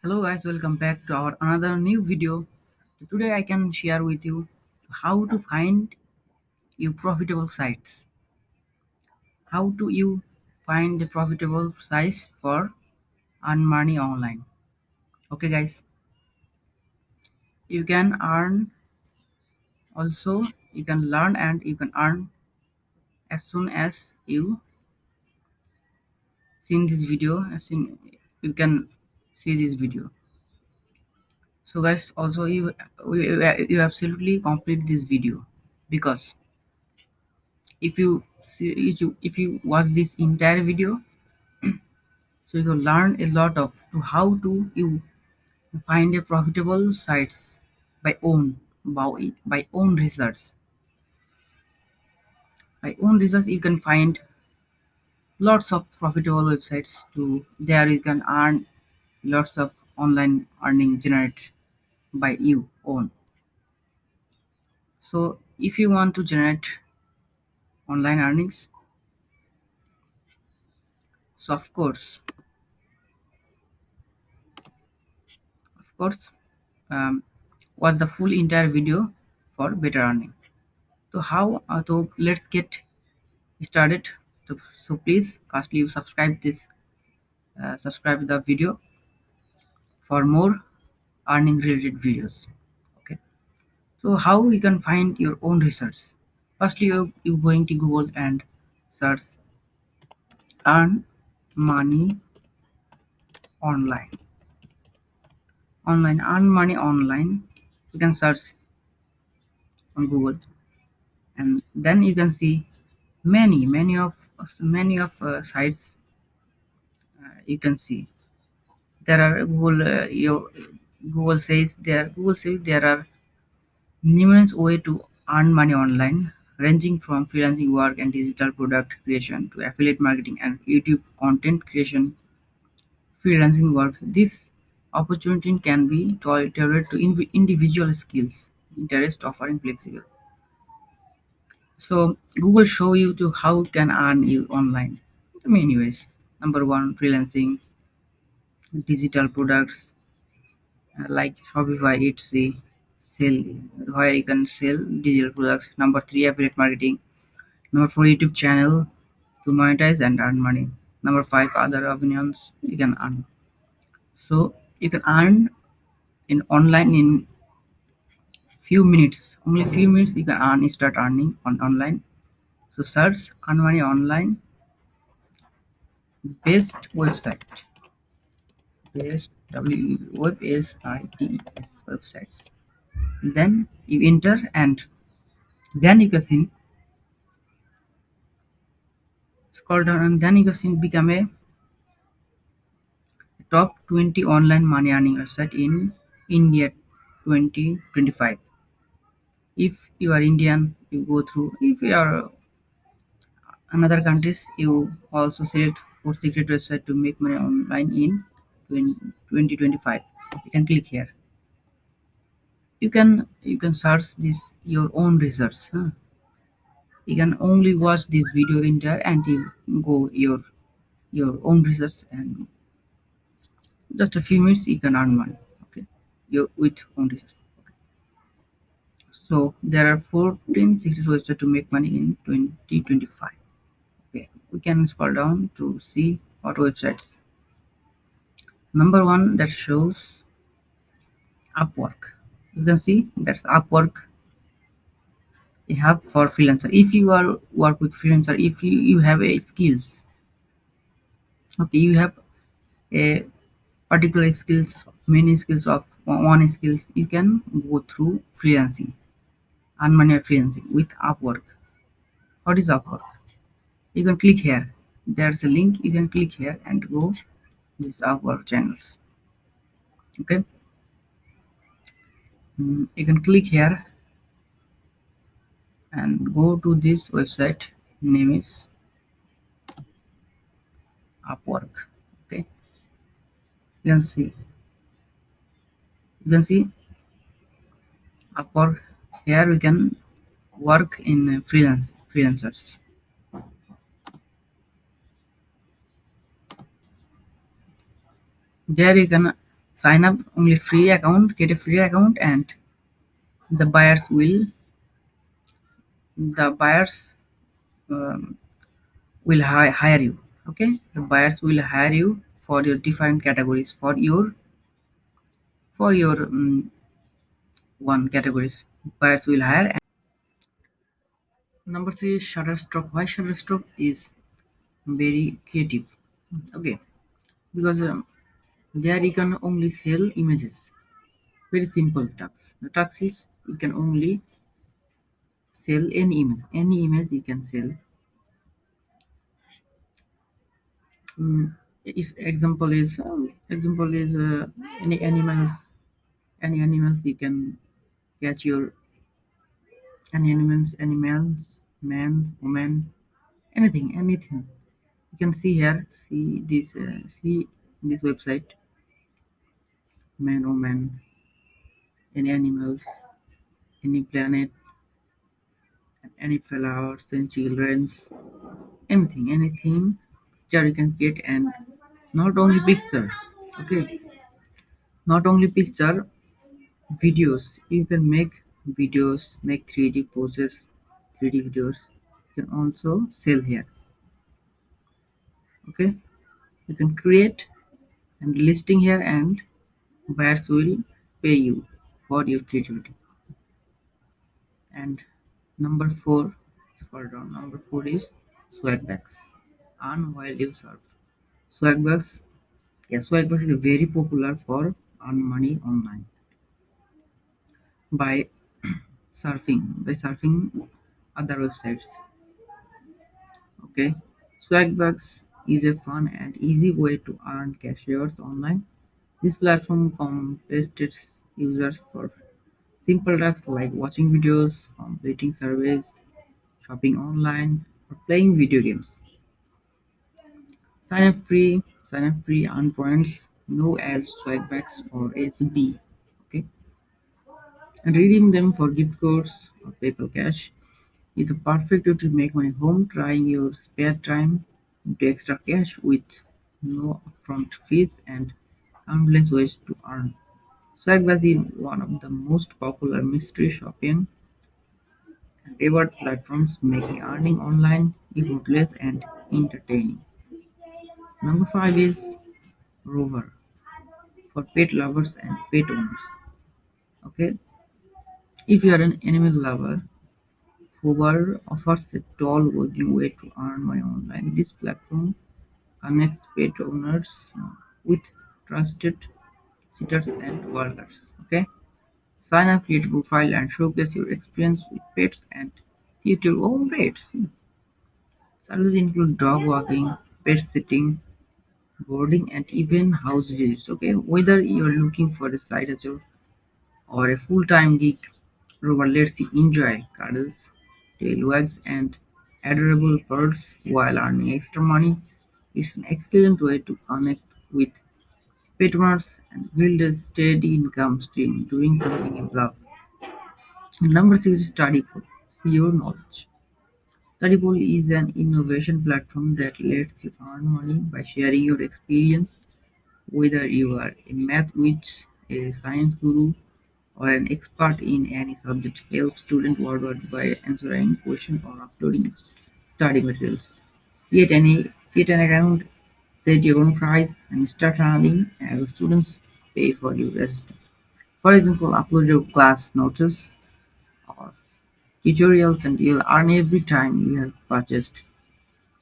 Hello guys, welcome back to our another new video. Today I can share with you how to find you profitable sites. How to you find the profitable sites for earn money online. Okay guys, you can earn also, you can learn and you can earn as soon as you seen this video, as soon you can see this video. So guys, also you absolutely complete this video because if you watch this entire video, so you will learn a lot of to how to you find a profitable sites by own research. By own research you can find lots of profitable websites. To there you can earn lots of online earning generate by you own. So if you want to generate online earnings, so of course watch the full entire video for better earning. So how so let's get started. So please firstly you subscribe the video for more earning related videos. Okay, so how you can find your own research? Firstly you going to Google and search earn money online earn money online. You can search on Google and then you can see many of sites. You can see there are Google says there are numerous ways to earn money online, ranging from freelancing work and digital product creation to affiliate marketing and YouTube content creation. Freelancing work. This opportunity can be tailored to individual skills, interest, offering flexible. So Google show you to how can earn you online. Many ways. Number one, freelancing, digital products, like Shopify, Etsy, sell where you can sell digital products. Number three, affiliate marketing. Number four, YouTube channel to monetize and earn money. Number five, other opinions you can earn. So you can earn in online in few minutes. Only few minutes you can start earning on online. So search earn money online best website. Best WebSITES websites. Then you enter and then you can see scroll down and then you can see become a top 20 online money earning website in India 2025. If you are Indian, you go through. If you are another countries, you also select for secret website to make money online in 2025. You can click here. You can search this your own research. Huh? You can only watch this video entire and you go your own research and just a few minutes you can earn money. Okay, you with own research. So there are 14 success websites to make money in 2025. Okay, we can scroll down to see what websites. Number one that shows Upwork. You can see that's Upwork. You have for freelancer. If you are work with freelancer, if you have a skills, okay, you have a particular skills, many skills of one skills, you can go through freelancing, earn money freelancing with Upwork. What is Upwork? You can click here. There's a link. You can click here and go this Upwork channels. Okay. You can click here and go to this website. Name is Upwork. Okay. You can see. You can see Upwork. Here we can work in freelancers. There you can Sign up only free account, get a free account, and the buyers will the buyers um, will hire you. Okay, the buyers will hire you for your different categories for your one categories. Buyers will hire. Number three is Shutterstock. Why Shutterstock is very creative? Okay, because there you can only sell images. Very simple tax. The tax is you can only sell any image. Any image you can sell. Its example is any animals. Any animals you can catch your any animals, man, woman, anything. You can see here. See this website. Man, woman, any animals, any planet, any flowers and childrens, anything picture you can get, and not only picture. Okay, not only picture, videos. You can make videos, make 3D poses, 3D videos. You can also sell here. Okay, you can create and listing here, and buyers will pay you for your creativity. And number four, scroll down. Number four is swagbags. Earn while you surf. Swagbags, yeah, swagbags is very popular for earn money online by surfing other websites. Okay, swagbags is a fun and easy way to earn cashiers online. This platform compensates users for simple tasks like watching videos, completing surveys, shopping online, or playing video games. Sign up free, earn points, known as swagbacks or SB. Okay, and redeem them for gift codes or PayPal Cash is the perfect way to make money home, trying your spare time into extra cash with no upfront fees and countless ways to earn. Swagbacks is one of the most popular mystery shopping and reward platforms, making earning online effortless and entertaining. Number five is Rover for pet lovers and pet owners. Okay, if you are an animal lover, Rover offers a toll working way to earn money online. This platform connects pet owners with trusted sitters and walkers. Okay, sign up, create a profile, and showcase your experience with pets and see it your own pets. Services include dog walking, pet sitting, boarding, and even house visits. Okay, whether you're looking for a side hustle or a full-time gig, Rover lets you enjoy cuddles, tail wags, and adorable birds while earning extra money. It's an excellent way to connect with pet owners and build a steady income stream doing something you love. And number six is Study Pool. See your knowledge. Study Pool is an innovation platform that lets you earn money by sharing your experience. Whether you are a math witch, a science guru, or an expert in any subject, help students worldwide by answering questions or uploading study materials. Create an account, set your own price, and start earning as students pay for your assistance. For example, upload your class notes or tutorials, and you'll earn every time you have purchased.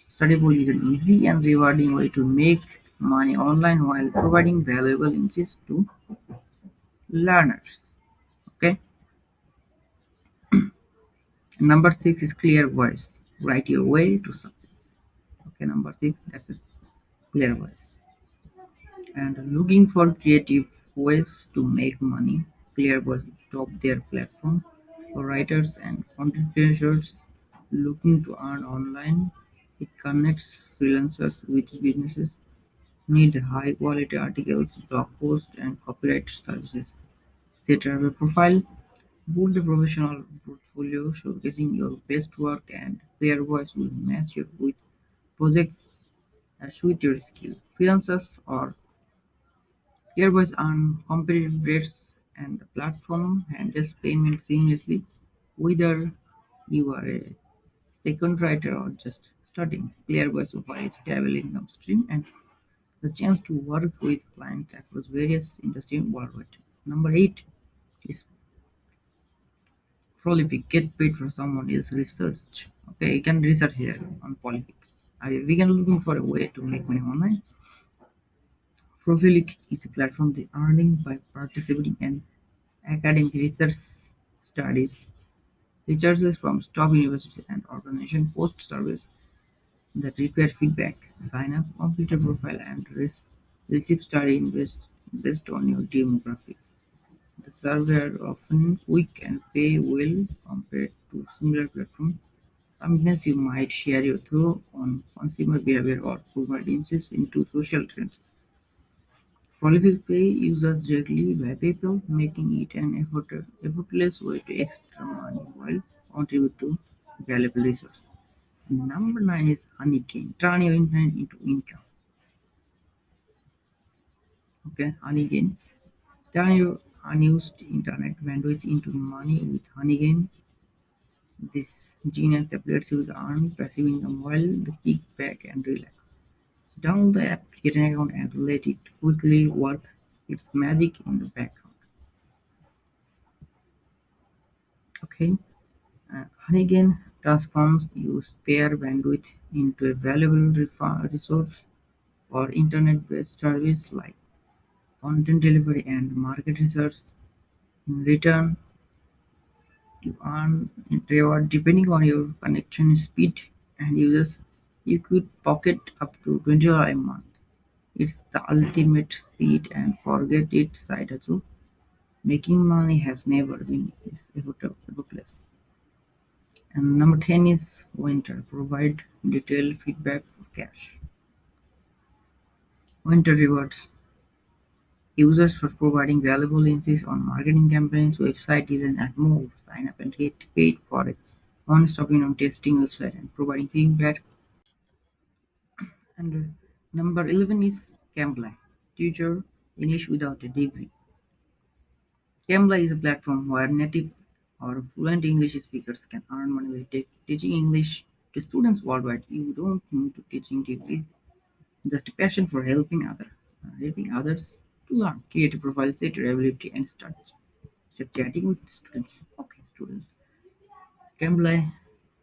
Studypool is an easy and rewarding way to make money online while providing valuable insights to learners. Okay. Number six is clear voice. Write your way to success. Okay, number six, that's a clear voice. And looking for creative ways to make money, clear voice is top their platform for writers and content creators looking to earn online. It connects freelancers with businesses need high quality articles, blog posts, and copyright services. Set up a profile, build a professional portfolio showcasing your best work, and their voice will match you with projects that suit your skill. Freelancers or Airways earn competitive rates and the platform handles payment seamlessly whether you are a second writer or just starting. Clearways offers a stable income stream and the chance to work with clients across various industries worldwide. Number 8 is prolific. Get paid for someone else's research. Okay, you can research here on prolific. We can looking for a way to make money online. Prolific is a platform that earning by participating in academic research studies. Researchers from top universities and organizations post surveys that require feedback. Sign up, complete a profile, and receive study invest based on your demographic. The servers are often quick and pay well compared to similar platforms. Sometimes you might share your thoughts on consumer behavior or provide insights into social trends. Prolific pay users directly by PayPal, making it an effortless way to extra money while contribute to valuable resource. Number 9 is Honeygain. Turn your internet into income. Okay, Honeygain. Turn your unused internet bandwidth into money with Honeygain. This genius app lets you earn passive income while the kick back and relax. So download the app, get an account, and let it quickly work its magic in the background. Okay, Honeygain transforms your spare bandwidth into a valuable resource for internet-based service like content delivery and market research. In return, you earn reward depending on your connection speed and users. You could pocket up to $20 a month. It's the ultimate see it and forget it side hustle. Making money has never been effortless. And number 10 is Winter. Provide detailed feedback for cash. Winter rewards users for providing valuable insights on marketing campaigns, website design, and more. Sign up and get paid for it. Honest opinion on testing website and providing feedback. And number 11 is Cambly. Teacher English without a degree. Cambly is a platform where native or fluent English speakers can earn money by teaching English to students worldwide. You don't need to teaching degree, just a passion for helping others to learn. Create a profile, set your ability, and start chatting with students. Okay, students. Cambly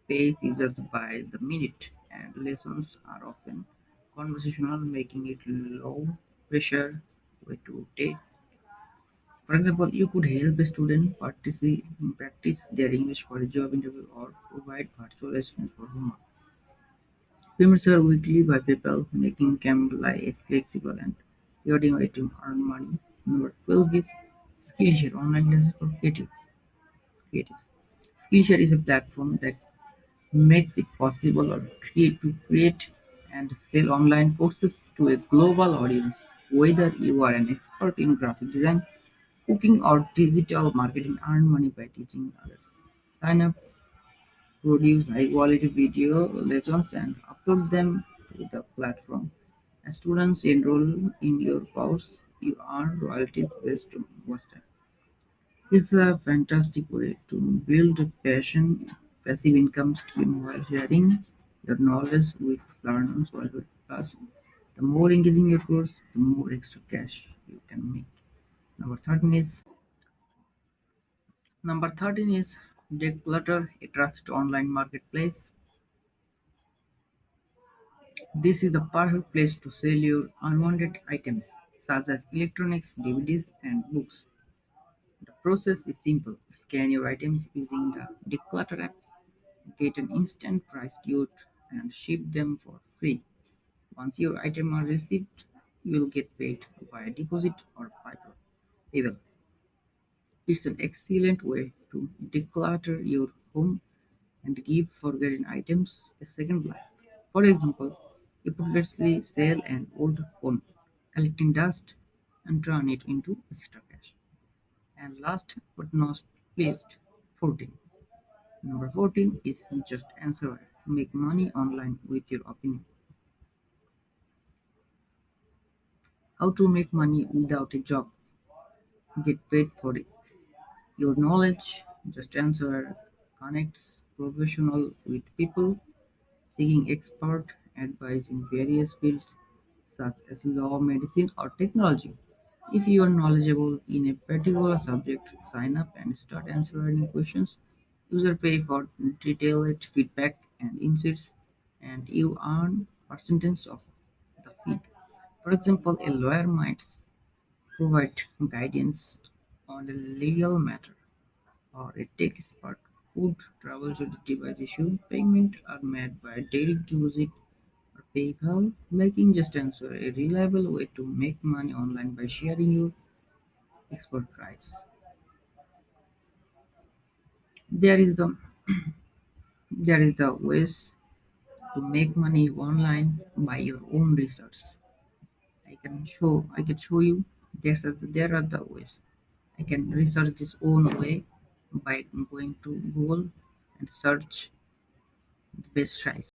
pays users by the minute, and lessons are often conversational, making it low pressure way to take. For example, you could help a student practice their English for a job interview or provide virtual lessons for homework. Payments are weekly by PayPal, making Cambly a flexible and rewarding way to earn money. Number 12 is Skillshare, online classes for creatives. Skillshare is a platform that makes it possible or to create and sell online courses to a global audience. Whether you are an expert in graphic design, cooking, or digital marketing, earn money by teaching others. Sign up, produce high-quality video lessons, and upload them to the platform. As students enroll in your course, you earn royalties based on watch time. It's a fantastic way to build a passive income stream while sharing your knowledge with learners worldwide. Plus, the more engaging your course, the more extra cash you can make. Number 13 is Number 13 is Declutter, a trusted online marketplace. This is the perfect place to sell your unwanted items, such as electronics, DVDs, and books. The process is simple. Scan your items using the Declutter app, get an instant price quote, and ship them for free. Once your items are received, you will get paid via deposit or PayPal. It's an excellent way to declutter your home and give forgotten items a second life. For example, you could let's sell an old phone, collecting dust and turn it into extra cash. And last but not least, 14. Number 14 is just answer. Make money online with your opinion. How to make money without a job. Get paid for it. Your knowledge, just answer, connects professional with people seeking expert advice in various fields such as law, medicine, or technology. If you are knowledgeable in a particular subject, sign up and start answering questions. User pay for detailed feedback and insights, and you earn percentage of the fee. For example, a lawyer might provide guidance on a legal matter, or a tech expert would troubleshoot device issue. Payment are made by direct deposit or PayPal, making just answer a reliable way to make money online by sharing your expertise. There is the ways to make money online by your own research. I can show you there are the ways. I can research this own way by going to Google and search the best price.